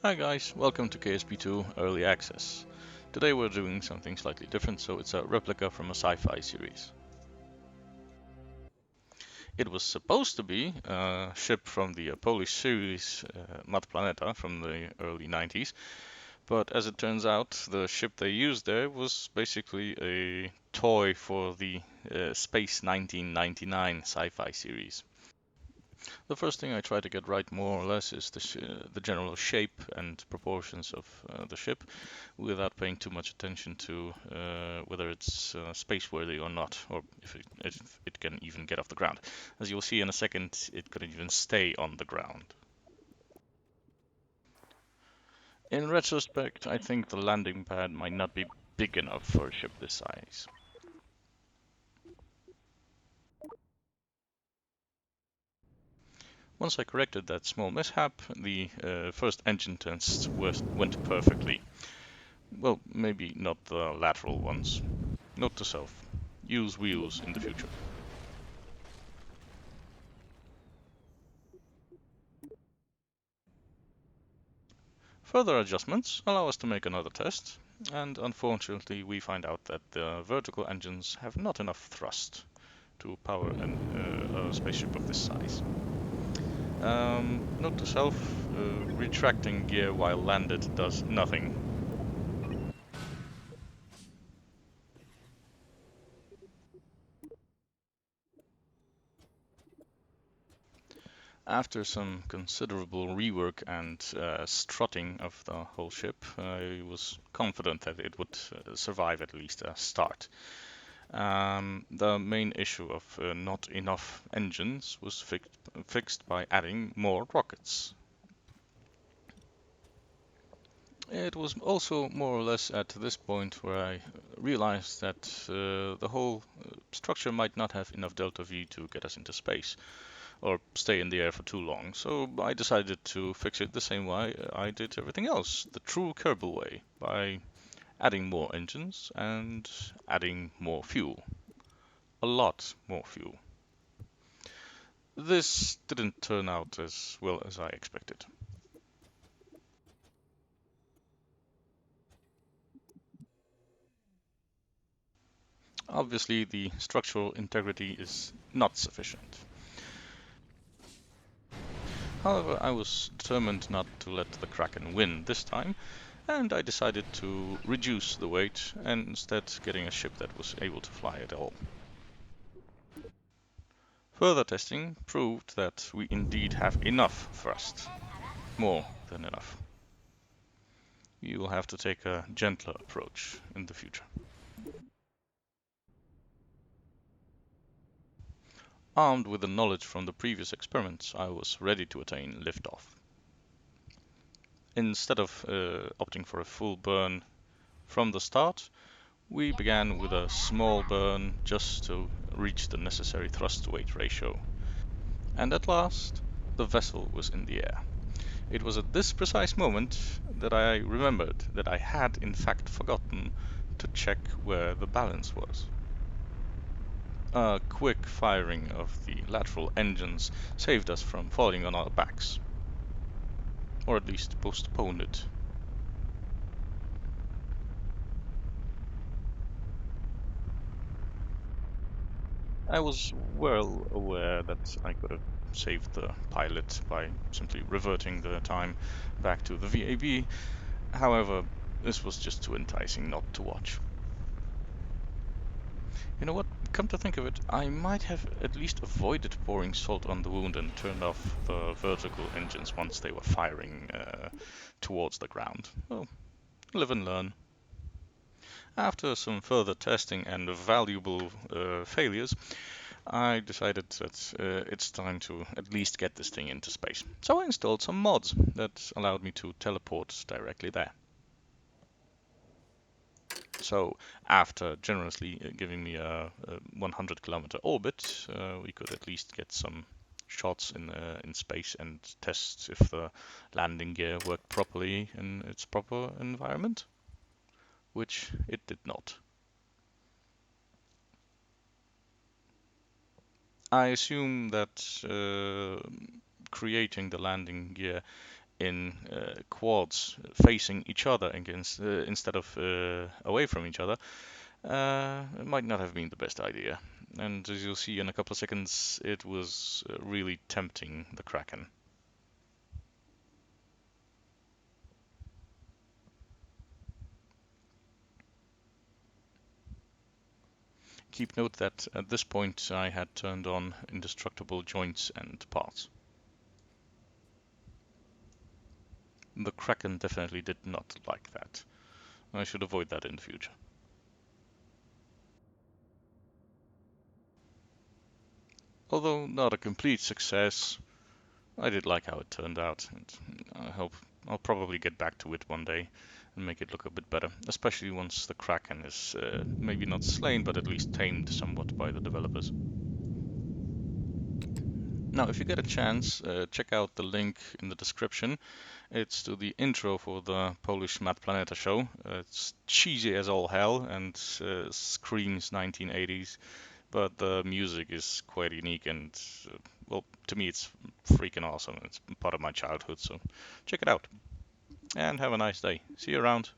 Hi guys, welcome to KSP2 Early Access. Today we're doing something slightly different, so it's a replica from a sci-fi series. It was supposed to be a ship from the Polish series Matplaneta from the early 90s, but as it turns out, the ship they used there was basically a toy for the Space 1999 sci-fi series. The first thing I try to get right more or less is the general shape and proportions of the ship, without paying too much attention to whether it's space-worthy or not, or if it can even get off the ground. As you'll see in a second, it couldn't even stay on the ground. In retrospect, I think the landing pad might not be big enough for a ship this size. Once I corrected that small mishap, the first engine tests went perfectly. Well, maybe not the lateral ones. Note to self, use wheels in the future. Further adjustments allow us to make another test, and unfortunately we find out that the vertical engines have not enough thrust to power a spaceship of this size. Note to self, retracting gear while landed does nothing. After some considerable rework and strutting of the whole ship, I was confident that it would survive at least a start. The main issue of not enough engines was fixed by adding more rockets. It was also more or less at this point where I realized that the whole structure might not have enough delta V to get us into space or stay in the air for too long, so I decided to fix it the same way I did everything else, the true Kerbal way, by adding more engines and adding more fuel. A lot more fuel. This didn't turn out as well as I expected. Obviously, the structural integrity is not sufficient. However, I was determined not to let the Kraken win this time, and I decided to reduce the weight and instead getting a ship that was able to fly at all. Further testing proved that we indeed have enough thrust. More than enough. You will have to take a gentler approach in the future. Armed with the knowledge from the previous experiments, I was ready to attain liftoff. Instead of opting for a full burn from the start, we began with a small burn just to reach the necessary thrust-weight ratio. And at last, the vessel was in the air. It was at this precise moment that I remembered that I had in fact forgotten to check where the balance was. A quick firing of the lateral engines saved us from falling on our backs, or at least postponed it. I was well aware that I could have saved the pilot by simply reverting the time back to the VAB. However, this was just too enticing not to watch. You know what? Come to think of it, I might have at least avoided pouring salt on the wound and turned off the vertical engines once they were firing towards the ground. Well, live and learn. After some further testing and valuable failures, I decided that it's time to at least get this thing into space. So I installed some mods that allowed me to teleport directly there. So after generously giving me a 100-kilometer orbit, we could at least get some shots in space and test if the landing gear worked properly in its proper environment, which it did not. I assume that creating the landing gear in quads facing each other against instead of away from each other, it might not have been the best idea. And as you'll see in a couple of seconds, it was really tempting the Kraken. Keep note that at this point I had turned on indestructible joints and parts. The Kraken definitely did not like that. I should avoid that in the future. Although not a complete success, I did like how it turned out, and I hope I'll probably get back to it one day and make it look a bit better, especially once the Kraken is maybe not slain, but at least tamed somewhat by the developers. Now, if you get a chance, check out the link in the description. It's to the intro for the Polish Matplaneta show. It's cheesy as all hell and screams 1980s, but the music is quite unique and, well, to me it's freaking awesome. It's part of my childhood, so check it out. And have a nice day. See you around.